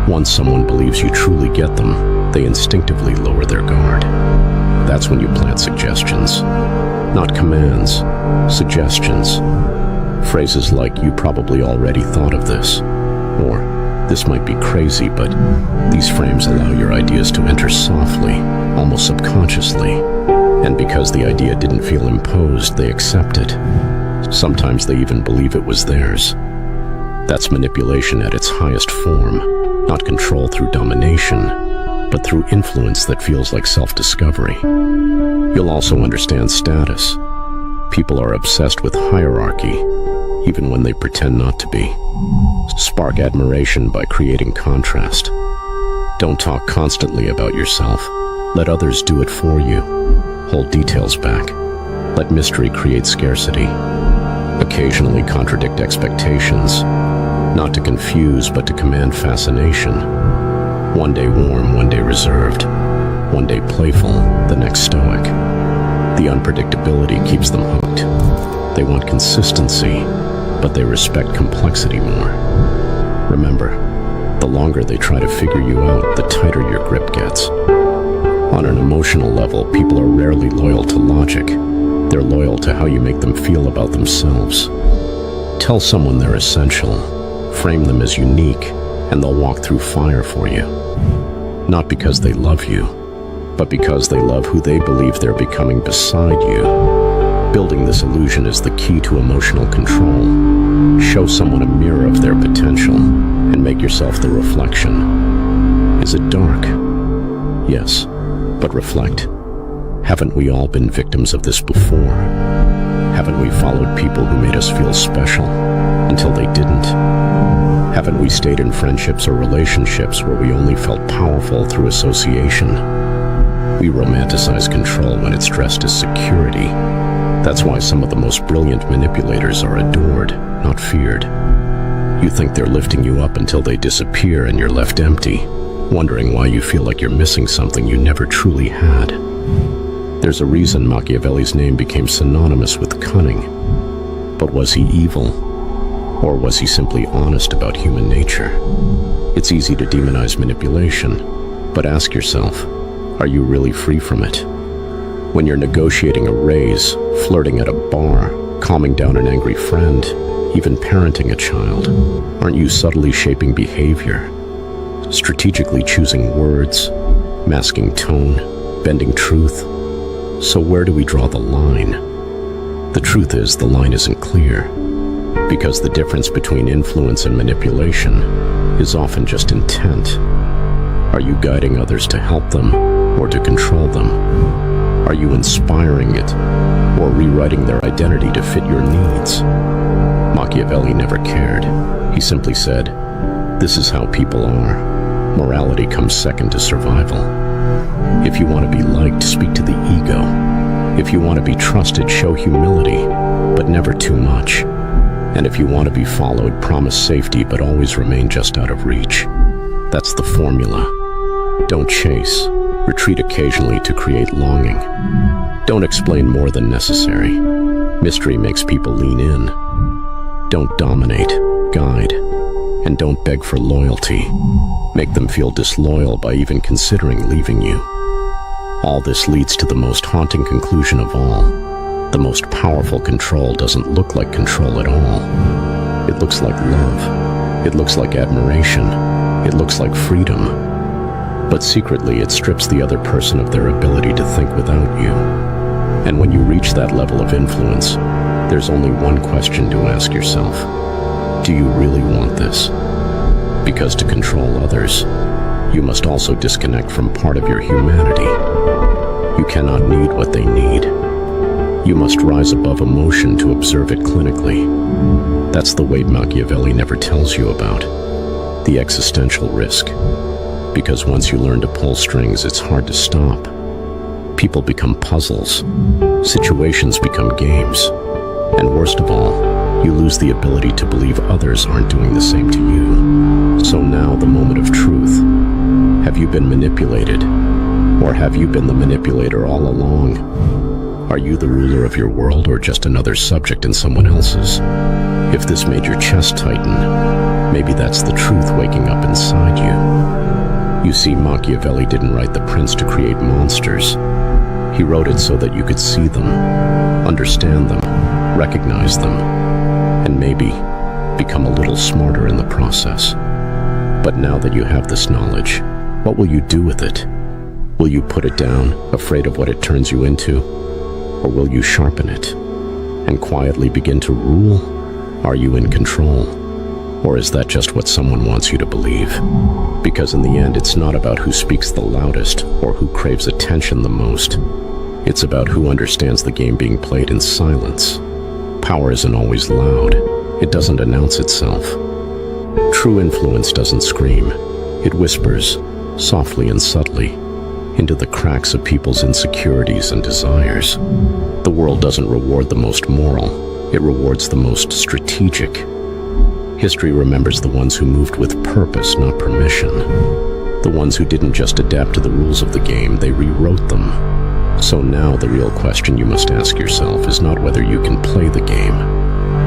Once someone believes you truly get them, they instinctively lower their guard. That's when you plant suggestions. Not commands, suggestions. Phrases like, "You probably already thought of this," or "This might be crazy, but..." These frames allow your ideas to enter softly, almost subconsciously. And because the idea didn't feel imposed, they accept it. Sometimes they even believe it was theirs. That's manipulation at its highest form, not control through domination, but through influence that feels like self-discovery. You'll also understand status. People are obsessed with hierarchy, even when they pretend not to be. Spark admiration by creating contrast. Don't talk constantly about yourself. Let others do it for you. Hold details back. Let mystery create scarcity. Occasionally contradict expectations, not to confuse, but to command fascination. One day warm, one day reserved. One day playful, the next stoic. The unpredictability keeps them hooked. They want consistency, but they respect complexity more. Remember, the longer they try to figure you out, the tighter your grip gets. On an emotional level, people are rarely loyal to logic. They're loyal to how you make them feel about themselves. Tell someone they're essential, frame them as unique, and they'll walk through fire for you. Not because they love you, but because they love who they believe they're becoming beside you. Building this illusion is the key to emotional control. Show someone a mirror of their potential, and make yourself the reflection. Is it dark? Yes, but reflect. Haven't we all been victims of this before? Haven't we followed people who made us feel special until they didn't? Haven't we stayed in friendships or relationships where we only felt powerful through association? We romanticize control when it's dressed as security. That's why some of the most brilliant manipulators are adored, not feared. You think they're lifting you up until they disappear and you're left empty, wondering why you feel like you're missing something you never truly had. There's a reason Machiavelli's name became synonymous with cunning. But was he evil? Or was he simply honest about human nature? It's easy to demonize manipulation, but ask yourself, are you really free from it? When you're negotiating a raise, flirting at a bar, calming down an angry friend, even parenting a child, aren't you subtly shaping behavior? Strategically choosing words, masking tone, bending truth. So where do we draw the line? The truth is, the line isn't clear, because the difference between influence and manipulation is often just intent. Are you guiding others to help them or to control them? Are you inspiring it or rewriting their identity to fit your needs? Machiavelli never cared. He simply said, "This is how people are. Morality comes second to survival. If you want to be liked, speak to the ego. If you want to be trusted, show humility, but never too much. And if you want to be followed, promise safety, but always remain just out of reach." That's the formula. Don't chase. Retreat occasionally to create longing. Don't explain more than necessary. Mystery makes people lean in. Don't dominate, guide, and don't beg for loyalty. Make them feel disloyal by even considering leaving you. All this leads to the most haunting conclusion of all. The most powerful control doesn't look like control at all. It looks like love. It looks like admiration. It looks like freedom. But secretly, it strips the other person of their ability to think without you. And when you reach that level of influence, there's only one question to ask yourself. Do you really want this? Because to control others, you must also disconnect from part of your humanity. You cannot need what they need. You must rise above emotion to observe it clinically. That's the weight Machiavelli never tells you about. The existential risk. Because once you learn to pull strings, it's hard to stop. People become puzzles. Situations become games. And worst of all, you lose the ability to believe others aren't doing the same to you. So now, the moment of truth. Have you been manipulated? Or have you been the manipulator all along? Are you the ruler of your world or just another subject in someone else's? If this made your chest tighten, maybe that's the truth waking up inside you. You see, Machiavelli didn't write The Prince to create monsters. He wrote it so that you could see them, understand them, recognize them, and maybe become a little smarter in the process. But now that you have this knowledge, what will you do with it? Will you put it down, afraid of what it turns you into? Or will you sharpen it and quietly begin to rule? Are you in control? Or is that just what someone wants you to believe? Because in the end, it's not about who speaks the loudest or who craves attention the most. It's about who understands the game being played in silence. Power isn't always loud. It doesn't announce itself. True influence doesn't scream. It whispers, softly and subtly, into the cracks of people's insecurities and desires. The world doesn't reward the most moral. It rewards the most strategic. History remembers the ones who moved with purpose, not permission. The ones who didn't just adapt to the rules of the game, they rewrote them. So now the real question you must ask yourself is not whether you can play the game,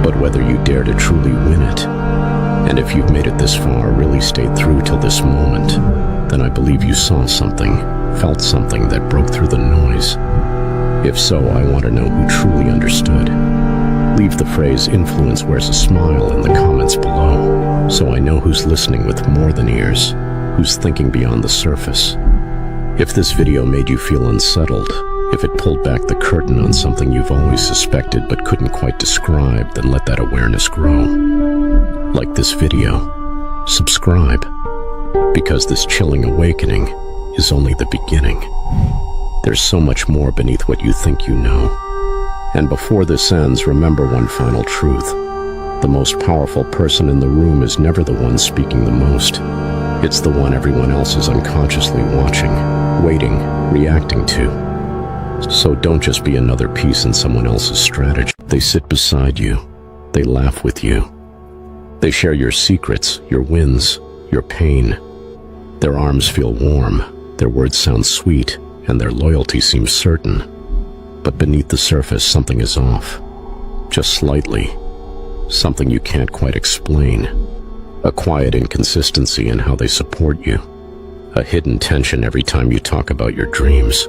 but whether you dare to truly win it. And if you've made it this far, really stayed through till this moment, then I believe you saw something, felt something that broke through the noise. If so, I want to know who truly understood. Leave the phrase "influence wears a smile" in the comments below, so I know who's listening with more than ears, who's thinking beyond the surface. If this video made you feel unsettled, if it pulled back the curtain on something you've always suspected but couldn't quite describe, then let that awareness grow. Like this video, subscribe, because this chilling awakening is only the beginning. There's so much more beneath what you think you know. And before this ends, remember one final truth. The most powerful person in the room is never the one speaking the most. It's the one everyone else is unconsciously watching, waiting, reacting to. So don't just be another piece in someone else's strategy. They sit beside you. They laugh with you. They share your secrets, your wins, your pain. Their arms feel warm, their words sound sweet, and their loyalty seems certain. But beneath the surface, something is off. Just slightly. Something you can't quite explain. A quiet inconsistency in how they support you. A hidden tension every time you talk about your dreams.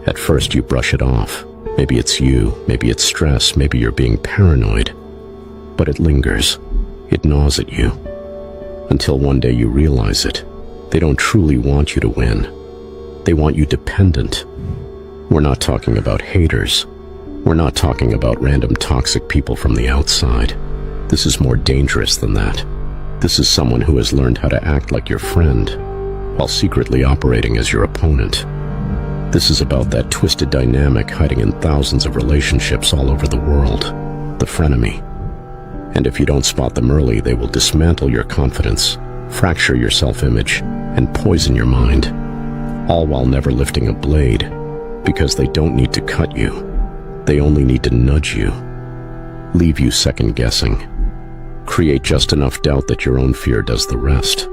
At first you brush it off. Maybe it's you, maybe it's stress, maybe you're being paranoid. But it lingers. It gnaws at you. Until one day you realize it. They don't truly want you to win. They want you dependent. We're not talking about haters. We're not talking about random toxic people from the outside. This is more dangerous than that. This is someone who has learned how to act like your friend, while secretly operating as your opponent. This is about that twisted dynamic hiding in thousands of relationships all over the world, the frenemy. And if you don't spot them early, they will dismantle your confidence, fracture your self-image, and poison your mind, all while never lifting a blade, because they don't need to cut you. They only need to nudge you, leave you second-guessing, create just enough doubt that your own fear does the rest.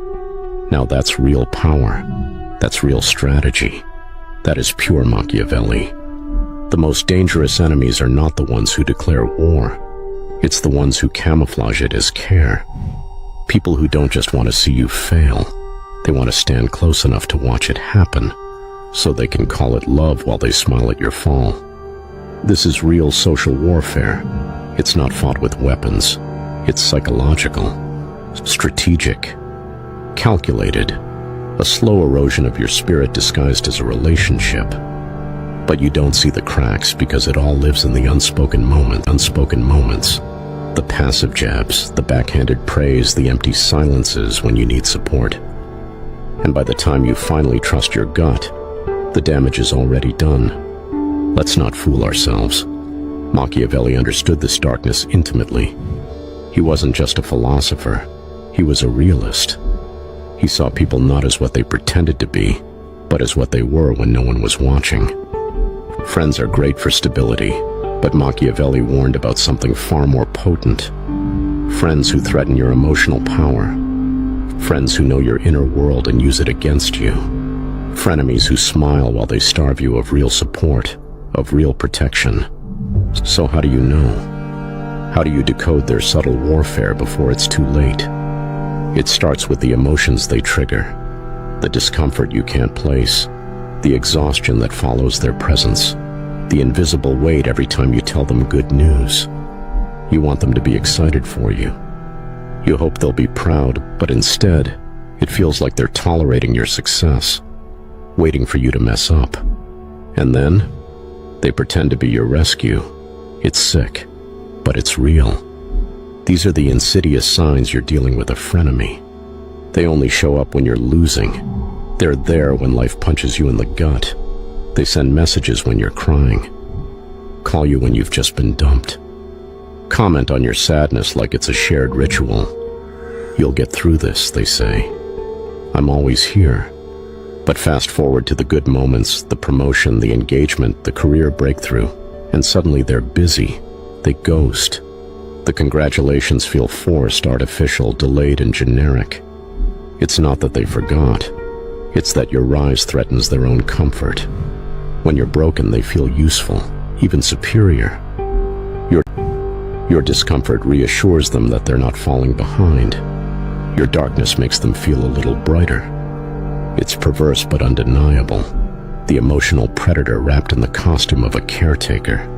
Now that's real power. That's real strategy. That is pure Machiavelli. The most dangerous enemies are not the ones who declare war. It's the ones who camouflage it as care. People who don't just want to see you fail. They want to stand close enough to watch it happen, so they can call it love while they smile at your fall. This is real social warfare. It's not fought with weapons. It's psychological, strategic, calculated, A slow erosion of your spirit disguised as a relationship. But you don't see the cracks because it all lives in the unspoken moments. The passive jabs, the backhanded praise, the empty silences when you need support. And by the time you finally trust your gut, the damage is already done. Let's not fool ourselves. Machiavelli understood this darkness intimately. He wasn't just a philosopher, he was a realist. He saw people not as what they pretended to be, but as what they were when no one was watching. Friends are great for stability, but Machiavelli warned about something far more potent. Friends who threaten your emotional power. Friends who know your inner world and use it against you. Frenemies who smile while they starve you of real support, of real protection. So how do you know? How do you decode their subtle warfare before it's too late? It starts with the emotions they trigger, the discomfort you can't place, the exhaustion that follows their presence, the invisible weight every time you tell them good news. You want them to be excited for you. You hope they'll be proud, but instead, it feels like they're tolerating your success, waiting for you to mess up. And then, they pretend to be your rescue. It's sick, but it's real. These are the insidious signs you're dealing with a frenemy. They only show up when you're losing. They're there when life punches you in the gut. They send messages when you're crying. Call you when you've just been dumped. Comment on your sadness like it's a shared ritual. You'll get through this, they say. I'm always here. But fast forward to the good moments, the promotion, the engagement, the career breakthrough, and suddenly they're busy. They ghost. The congratulations feel forced, artificial, delayed, and generic. It's not that they forgot. It's that your rise threatens their own comfort. When you're broken, they feel useful, even superior. Your discomfort reassures them that they're not falling behind. Your darkness makes them feel a little brighter. It's perverse but undeniable. The emotional predator wrapped in the costume of a caretaker.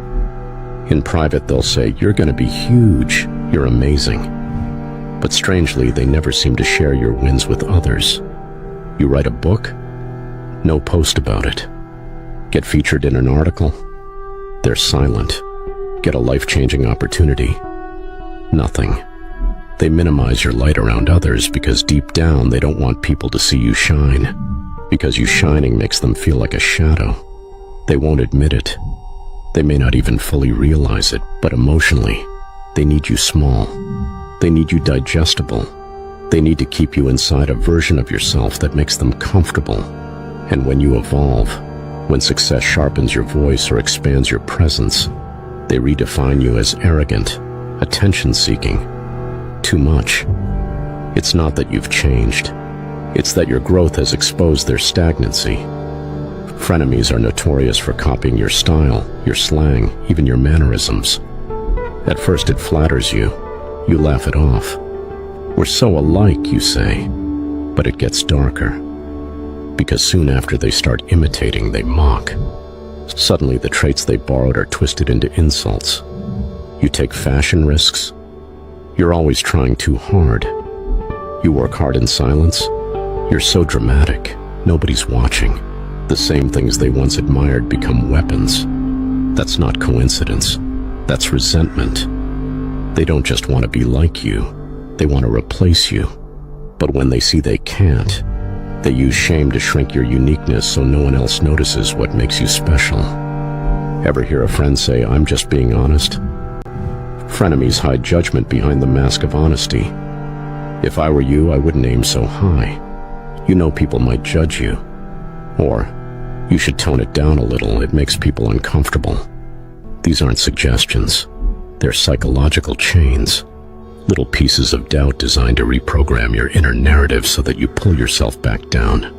In private, they'll say, "You're going to be huge. You're amazing." But strangely, they never seem to share your wins with others. You write a book? No post about it. Get featured in an article? They're silent. Get a life-changing opportunity? Nothing. They minimize your light around others because deep down they don't want people to see you shine. Because you shining makes them feel like a shadow. They won't admit it. They may not even fully realize it, but emotionally, they need you small. They need you digestible. They need to keep you inside a version of yourself that makes them comfortable. And when you evolve, when success sharpens your voice or expands your presence, they redefine you as arrogant, attention-seeking, too much. It's not that you've changed. It's that your growth has exposed their stagnancy. Frenemies are notorious for copying your style, your slang, even your mannerisms. At first it flatters you. You laugh it off. We're so alike, you say. But it gets darker. Because soon after they start imitating, they mock. Suddenly the traits they borrowed are twisted into insults. You take fashion risks. You're always trying too hard. You work hard in silence. You're so dramatic. Nobody's watching. The same things they once admired become weapons. That's not coincidence. That's resentment. They don't just want to be like you. They want to replace you. But when they see they can't, they use shame to shrink your uniqueness so no one else notices what makes you special. Ever hear a friend say, "I'm just being honest"? Frenemies hide judgment behind the mask of honesty. If I were you, I wouldn't aim so high. You know people might judge you. Or, you should tone it down a little, it makes people uncomfortable. These aren't suggestions. They're psychological chains. Little pieces of doubt designed to reprogram your inner narrative so that you pull yourself back down.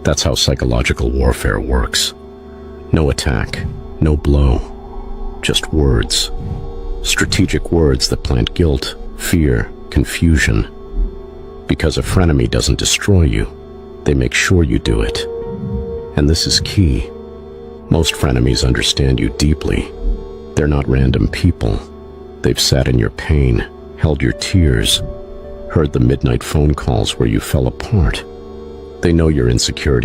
That's how psychological warfare works. No attack, no blow, just words. Strategic words that plant guilt, fear, confusion. Because a frenemy doesn't destroy you, they make sure you do it. And this is key. Most frenemies understand you deeply. They're not random people. They've sat in your pain, held your tears, heard the midnight phone calls where you fell apart. They know your insecurities